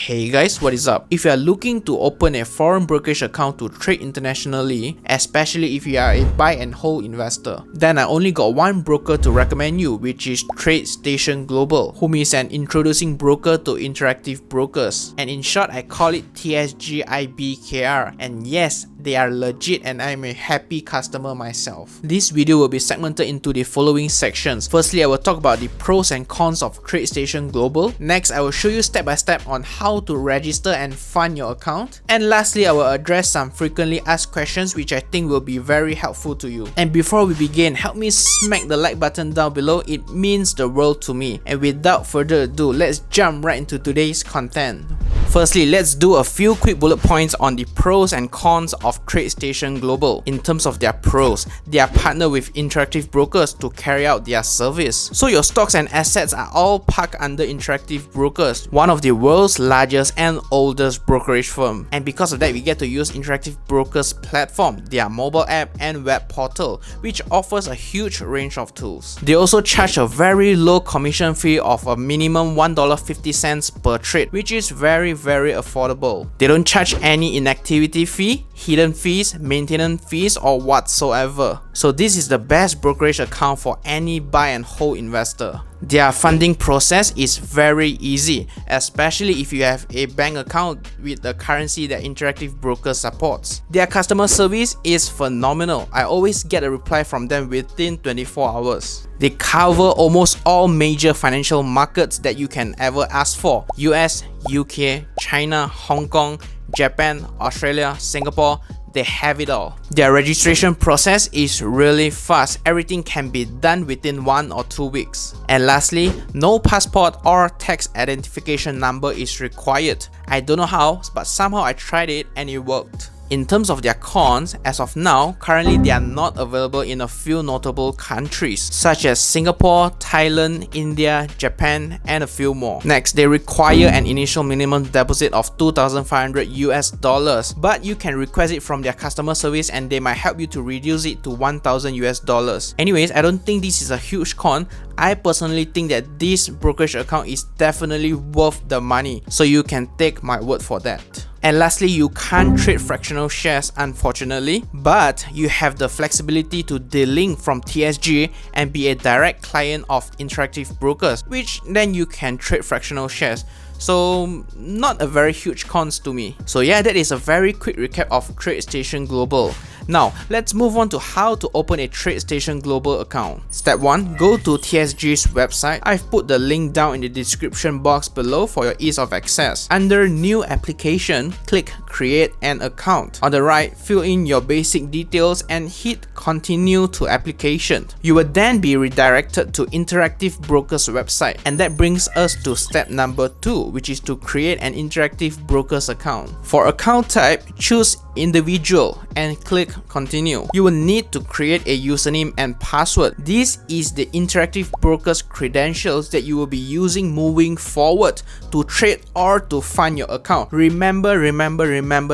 Hey guys, what is up? If you are looking to open a foreign brokerage account to trade internationally, especially if you are a buy and hold investor, then I only got one broker to recommend you, which is TradeStation Global, whom is an introducing broker to interactive brokers. And in short, I call it TSG-IBKR. And yes, they are legit and I'm a happy customer myself. This video will be segmented into the following sections. Firstly, I will talk about the pros and cons of TradeStation Global. Next, I will show you step by step on how to register and fund your account. And lastly, I will address some frequently asked questions which I think will be very helpful to you. And before we begin, help me smack the like button down below. It means the world to me. And without further ado, let's jump right into today's content. Firstly, let's do a few quick bullet points on the pros and cons of TradeStation Global. In terms of their pros, they are partnered with interactive brokers to carry out their service. So your stocks and assets are all parked under interactive brokers, one of the world's largest and oldest brokerage firm. And because of that, we get to use interactive brokers platform, their mobile app and web portal, which offers a huge range of tools. They also charge a very low commission fee of a minimum $1.50 per trade, which is very affordable. They don't charge any inactivity fee, hidden fees, maintenance fees or whatsoever. So this is the best brokerage account for any buy and hold investor. Their funding process is very easy, especially if you have a bank account with the currency that interactive broker supports. Their customer service is phenomenal. I always get a reply from them within 24 hours. They cover almost all major financial markets that you can ever ask for: US, UK, China, Hong Kong, Japan, Australia, Singapore. They have it all. Their registration process is really fast. Everything can be done within 1 or 2 weeks. And lastly, no passport or tax identification number is required. I don't know how, but somehow I tried it and it worked. In terms of their cons, as of now, currently they are not available in a few notable countries such as Singapore, Thailand, India, Japan, and a few more. Next, they require an initial minimum deposit of $2,500 but you can request it from their customer service and they might help you to reduce it to $1,000. Anyways, I don't think this is a huge con. I personally think that this brokerage account is definitely worth the money, so you can take my word for that. And lastly, you can't trade fractional shares unfortunately, but you have the flexibility to delink from TSG and be a direct client of interactive brokers, which then you can trade fractional shares. So not a very huge cons to me. So yeah, that is a very quick recap of TradeStation Global. Now, let's move on to how to open a TradeStation Global account. Step 1. Go to TSG's website. I've put the link down in the description box below for your ease of access. Under New Application, click Create an Account. On the right, fill in your basic details and hit Continue to Application. You will then be redirected to Interactive Brokers website. And that brings us to step number 2, which is to create an Interactive Brokers account. For account type, choose Individual and click Continue. You will need to create a username and password. This is the interactive broker's credentials that you will be using moving forward to trade or to fund your account. Remember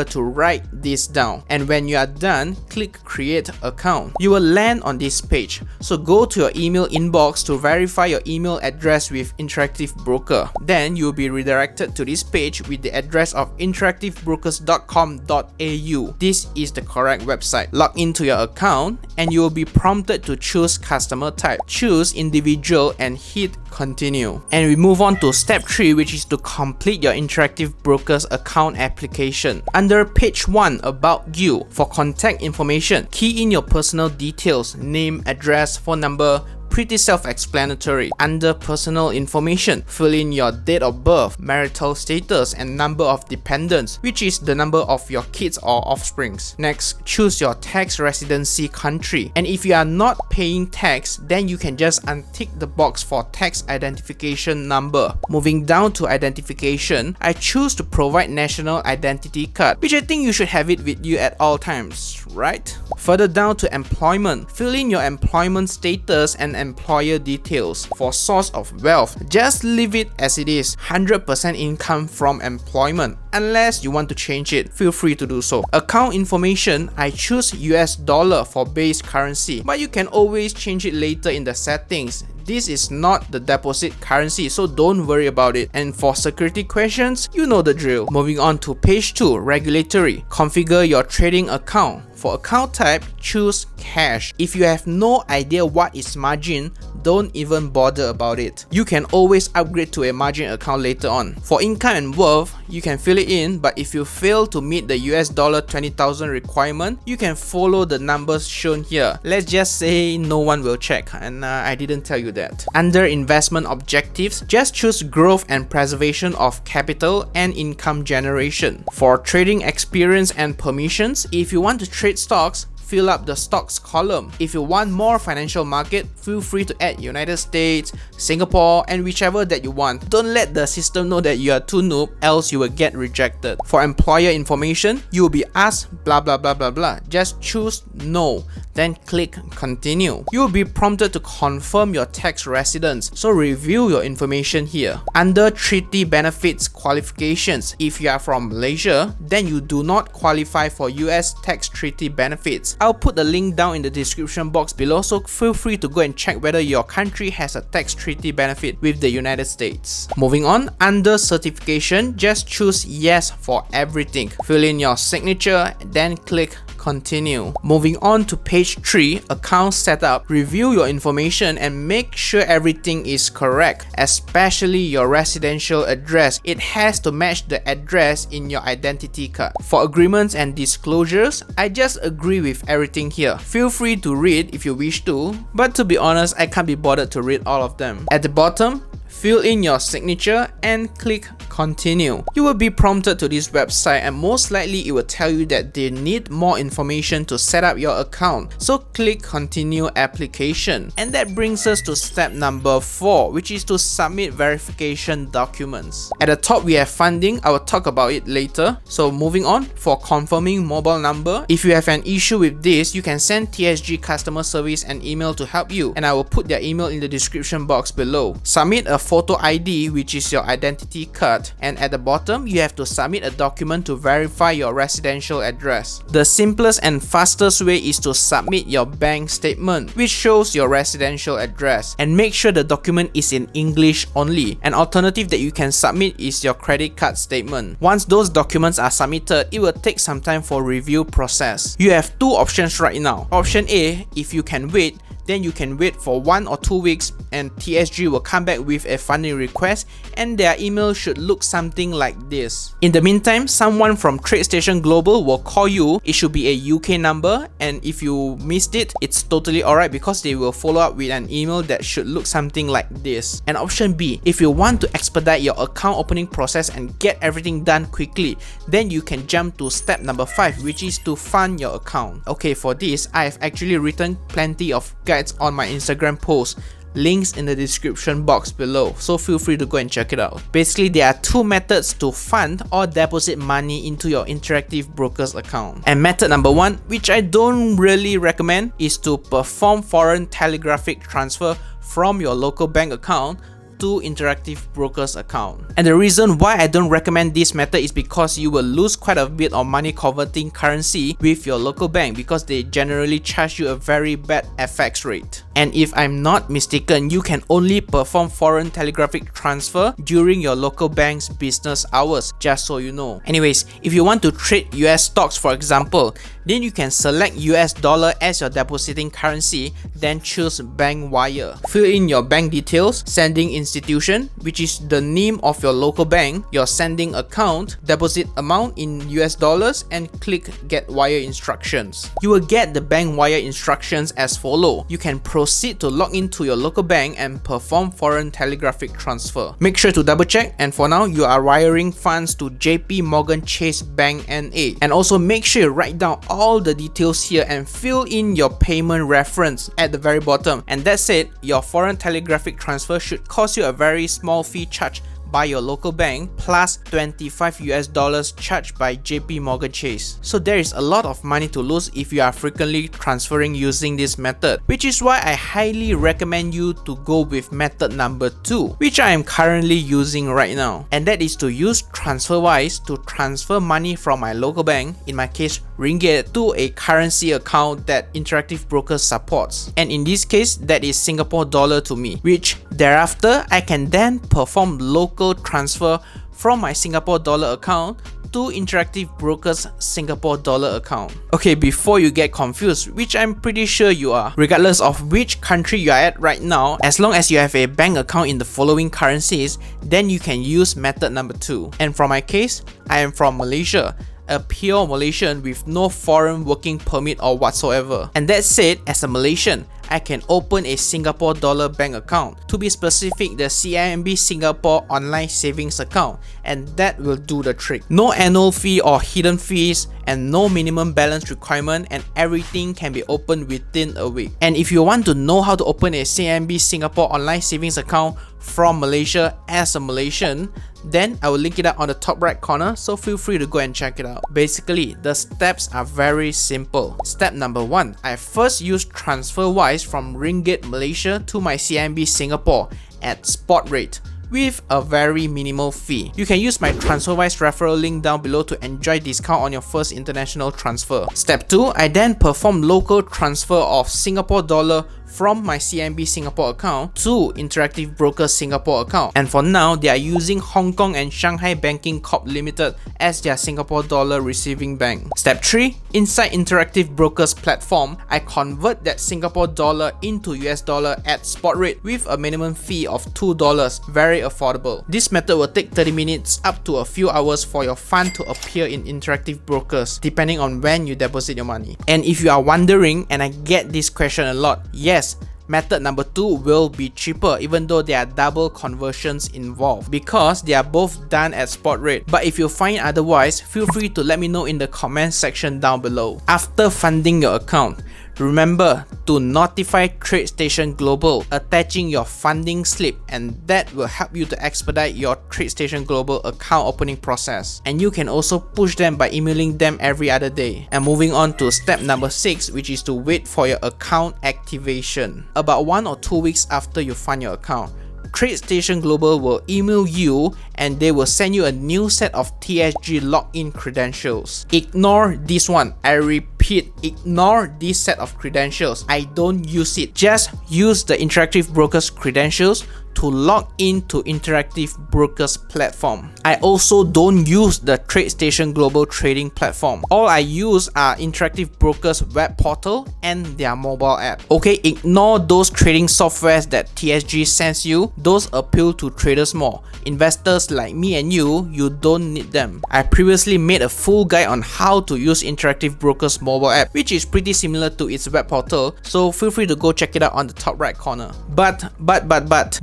to write this down. And when you are done, click Create Account. You will land on this page. So go to your email inbox to verify your email address with Interactive Broker. Then you will be redirected to this page with the address of interactivebrokers.com.au. This is the correct website. Log into your account and you will be prompted to choose customer type. Choose individual and hit continue. And we move on to step 3, which is to complete your interactive brokers account application. Under page 1, about you, for contact information, key in your personal details, name, address, phone number. Pretty self-explanatory. Under personal information, fill in your date of birth, marital status, and number of dependents, which is the number of your kids or offsprings. Next, choose your tax residency country. And if you are not paying tax, then you can just untick the box for tax identification number. Moving down to identification, I choose to provide national identity card, which I think you should have it with you at all times, right? Further down to employment, fill in your employment status and employer details. For source of wealth, just leave it as it is, 100% income from employment. Unless you want to change it, feel free to do so. Account information, I choose US dollar for base currency, but you can always change it later in the settings. this is not the deposit currency, so don't worry about it. And for security questions, you know the drill. Moving on to page 2, regulatory. Configure your trading account. For account type, choose cash. If you have no idea what is margin, don't even bother about it. You can always upgrade to a margin account later on. For income and worth, you can fill it in, but if you fail to meet the $20,000 requirement, you can follow the numbers shown here. Let's just say no one will check, and I didn't tell you that. Under investment objectives, just choose growth and preservation of capital and income generation. For trading experience and permissions, if you want to trade stocks, fill up the stocks column. If you want more financial market, feel free to add United States, Singapore, and whichever that you want. Don't let the system know that you are too noob, else you will get rejected. For employer information, you will be asked blah blah blah blah blah. Just choose no, then click continue. You will be prompted to confirm your tax residence, so review your information here. Under treaty benefits qualifications, if you are from Malaysia, then you do not qualify for US tax treaty benefits. I'll put the link down in the description box below, so feel free to go and check whether your country has a tax treaty benefit with the United States. Moving on, under certification, just choose yes for everything. Fill in your signature, then click continue. Moving on to page 3, account setup. Review your information and make sure everything is correct, especially your residential address. It has to match the address in your identity card. For agreements and disclosures, I just agree with everything here. Feel free to read if you wish to, but to be honest, I can't be bothered to read all of them. At the bottom, fill in your signature and click continue. You will be prompted to this website, and most likely it will tell you that they need more information to set up your account. So click continue application. And that brings us to step number 4, which is to submit verification documents. At the top we have funding. I will talk about it later. So moving on, for confirming mobile number, if you have an issue with this, you can send TSG customer service an email to help you, and I will put their email in the description box below. Submit a photo ID, which is your identity card, and at the bottom you have to submit a document to verify your residential address. The simplest and fastest way is to submit your bank statement, which shows your residential address, and make sure the document is in English only. An alternative that you can submit is your credit card statement. Once those documents are submitted, it will take some time for review process. You have two options right now. Option A, if you can wait, then you can wait for 1 or 2 weeks and TSG will come back with a funding request, and their email should look something like this. In the meantime, someone from TradeStation Global will call you. It should be a UK number, and if you missed it, it's totally alright because they will follow up with an email that should look something like this. And option B, if you want to expedite your account opening process and get everything done quickly, then you can jump to step number 5, which is to fund your account. Okay, for this, I have actually written plenty of guides on my Instagram post. Links in the description box below, so feel free to go and check it out. Basically, there are two methods to fund or deposit money into your Interactive Brokers account. And method number 1, which I don't really recommend, is to perform foreign telegraphic transfer from your local bank account to Interactive Brokers account. And the reason why I don't recommend this method is because you will lose quite a bit of money converting currency with your local bank, because they generally charge you a very bad FX rate. And if I'm not mistaken, you can only perform foreign telegraphic transfer during your local bank's business hours, just so you know. Anyways, if you want to trade US stocks, for example, then you can select US dollar as your depositing currency, then choose bank wire. Fill in your bank details, sending institution, which is the name of your local bank, your sending account, deposit amount in US dollars, and click get wire instructions. You will get the bank wire instructions as follow. You can proceed to log into your local bank and perform foreign telegraphic transfer. Make sure to double check, and for now you are wiring funds to JP Morgan Chase Bank NA. And also make sure you write down all the details here and fill in your payment reference at the very bottom. And that's it, your foreign telegraphic transfer should cost you a very small fee charged by your local bank plus $25 charged by JP Morgan Chase. So there is a lot of money to lose if you are frequently transferring using this method, which is why I highly recommend you to go with method number 2, which I am currently using right now, and that is to use TransferWise to transfer money from my local bank, in my case ringgit to a currency account that Interactive Brokers supports. And in this case, that is Singapore dollar to me, which thereafter I can then perform local transfer from my Singapore dollar account to Interactive Brokers Singapore dollar account. Okay, before you get confused, which I'm pretty sure you are, regardless of which country you are at right now, as long as you have a bank account in the following currencies, then you can use method number 2. And for my case, I am from Malaysia, a pure Malaysian with no foreign working permit or whatsoever. And that said, as a Malaysian, I can open a Singapore dollar bank account, to be specific the CIMB Singapore online savings account, and that will do the trick. No annual fee or hidden fees and no minimum balance requirement, and everything can be opened within a week. And if you want to know how to open a CIMB Singapore online savings account from Malaysia as a Malaysian, then I will link it up on the top right corner, so feel free to go and check it out. Basically, the steps are very simple. Step number 1, I first use TransferWise from Ringgit Malaysia to my CIMB Singapore at spot rate with a very minimal fee. You can use my TransferWise referral link down below to enjoy discount on your first international transfer. Step 2, I then perform local transfer of Singapore dollar from my CIMB Singapore account to Interactive Brokers Singapore account, and for now they are using Hong Kong and Shanghai Banking Corp Limited as their Singapore dollar receiving bank. Step 3, inside Interactive Brokers platform, I convert that Singapore dollar into US dollar at spot rate with a minimum fee of $2, very affordable. This method will take 30 minutes up to a few hours for your fund to appear in Interactive Brokers, depending on when you deposit your money. And if you are wondering, and I get this question a lot, yes, method number 2 will be cheaper, even though there are double conversions involved, because they are both done at spot rate. But if you find otherwise, feel free to let me know in the comment section down below. After funding your account, remember to notify TradeStation Global attaching your funding slip, and that will help you to expedite your TradeStation Global account opening process. And you can also push them by emailing them every other day. And moving on to step number 6, which is to wait for your account activation. About 1 or 2 weeks after you fund your account, TradeStation Global will email you and they will send you a new set of TSG login credentials. Ignore this one. I repeat, ignore this set of credentials. I don't use it. Just use the Interactive Brokers credentials to log into Interactive Brokers platform. I also don't use the TradeStation Global trading platform. All I use are Interactive Brokers web portal and their mobile app. Okay, ignore those trading softwares that TSG sends you. Those appeal to traders more. Investors like me and you don't need them. I previously made a full guide on how to use Interactive Brokers mobile app, which is pretty similar to its web portal, so feel free to go check it out on the top right corner. But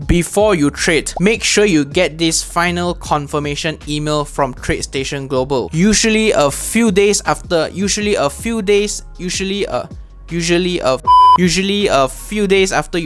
before you trade, make sure you get this final confirmation email from TradeStation Global. Usually a few days after you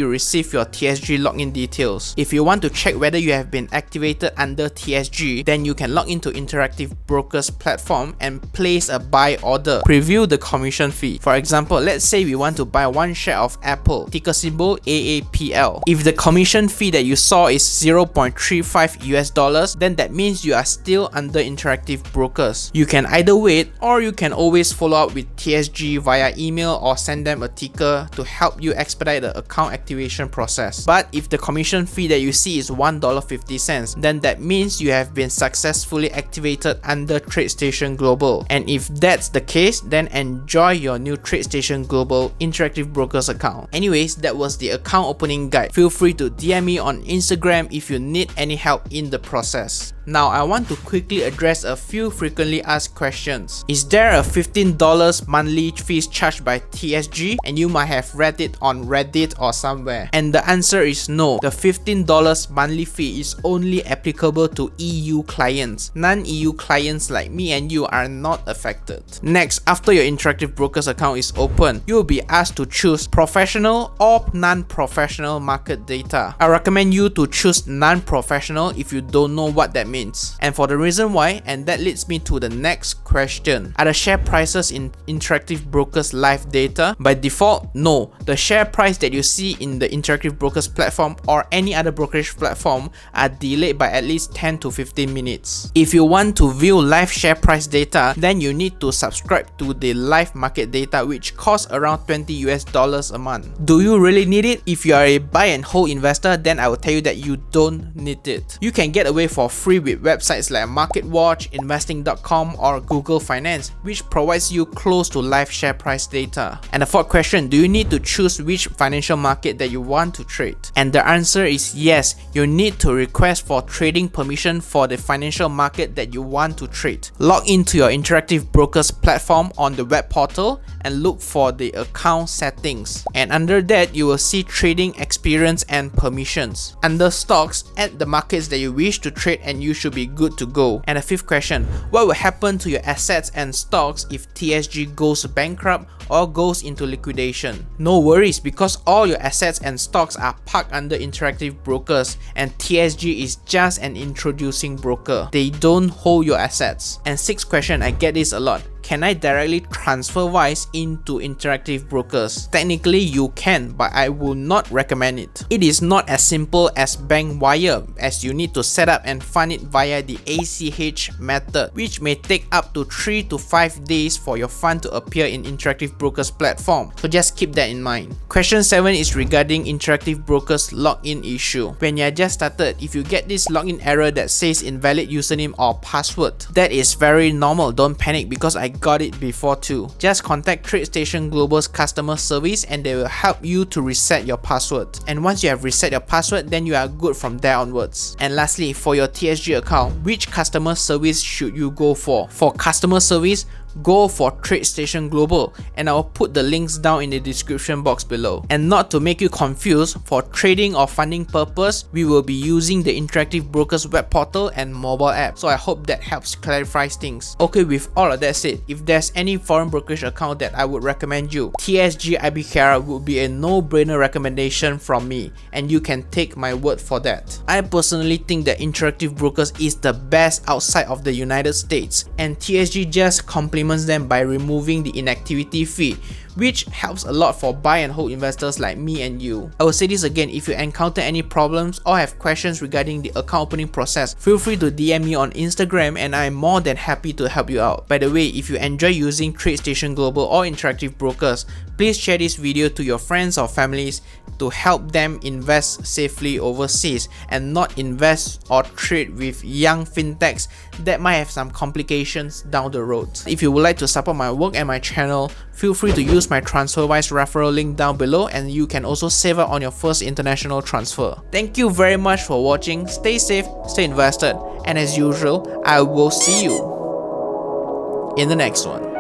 receive your TSG login details. If you want to check whether you have been activated under TSG, then you can log into Interactive Brokers platform and place a buy order. Preview the commission fee. For example, let's say we want to buy 1 share of Apple, ticker symbol AAPL. If the commission fee that you saw is $0.35, then that means you are still under Interactive Brokers. You can either wait, or you can always follow up with TSG via email or send them a ticker to help you expedite the account activation process. But if the commission fee that you see is $1.50, then that means you have been successfully activated under TradeStation Global. And if that's the case, then enjoy your new TradeStation Global Interactive Brokers account. Anyways, that was the account opening guide. Feel free to DM me on Instagram if you need any help in the process. Now, I want to quickly address a few frequently asked questions. Is there a $15 monthly fees charged by TSG? And you might have read it on Reddit or somewhere. And the answer is no. The $15 monthly fee is only applicable to EU clients. Non-EU clients like me and you are not affected. Next, after your Interactive Brokers account is open, you will be asked to choose professional or non-professional market data. I recommend you to choose non-professional if you don't know what that means. And for the reason why, and that leads me to the next question. Are the share prices in Interactive Brokers live data? By default, no. No, the share price that you see in the Interactive Brokers platform or any other brokerage platform are delayed by at least 10 to 15 minutes. If you want to view live share price data, then you need to subscribe to the live market data, which costs around $20 a month. Do you really need it? If you are a buy and hold investor, then I will tell you that you don't need it. You can get away for free with websites like MarketWatch, Investing.com or Google Finance, which provides you close to live share price data. And the fourth question, do you need to choose which financial market that you want to trade? And the answer is yes, you need to request for trading permission for the financial market that you want to trade. Log into your Interactive Brokers platform on the web portal and look for the account settings. And under that, you will see trading experience and permissions. Under stocks, add the markets that you wish to trade and you should be good to go. And the fifth question, what will happen to your assets and stocks if TSG goes bankrupt or goes into liquidation? No worries, because all your assets and stocks are parked under Interactive Brokers and TSG is just an introducing broker. They don't hold your assets. And sixth question, I get this a lot. Can I directly TransferWise into Interactive Brokers? Technically you can, but I will not recommend it. It is not as simple as bank wire, as you need to set up and fund it via the ACH method, which may take up to 3 to 5 days for your fund to appear in Interactive Brokers platform. So just keep that in mind. Question 7 is regarding Interactive Brokers login issue. When you are just started, if you get this login error that says invalid username or password, that is very normal. Don't panic, because I got it before too. Just contact TradeStation Global's customer service and they will help you to reset your password. And once you have reset your password, then you are good from there onwards. And lastly, for your TSG account, which customer service should you go for? For customer service, go for TradeStation Global, and I will put the links down in the description box below. And not to make you confused, for trading or funding purpose, we will be using the Interactive Brokers web portal and mobile app. So I hope that helps clarify things. Okay, with all of that said, if there's any foreign brokerage account that I would recommend you, TSG-IBKR would be a no-brainer recommendation from me, and you can take my word for that. I personally think that Interactive Brokers is the best outside of the United States, and TSG just complements them by removing the inactivity fee, which helps a lot for buy and hold investors like me and you. I will say this again, if you encounter any problems or have questions regarding the account opening process, feel free to DM me on Instagram and I am more than happy to help you out. By the way, if you enjoy using TradeStation Global or Interactive Brokers, please share this video to your friends or families to help them invest safely overseas and not invest or trade with young fintechs that might have some complications down the road. If you would like to support my work and my channel, feel free to use my TransferWise referral link down below, and you can also save up on your first international transfer. Thank you very much for watching. Stay safe, stay invested, and as usual, I will see you in the next one.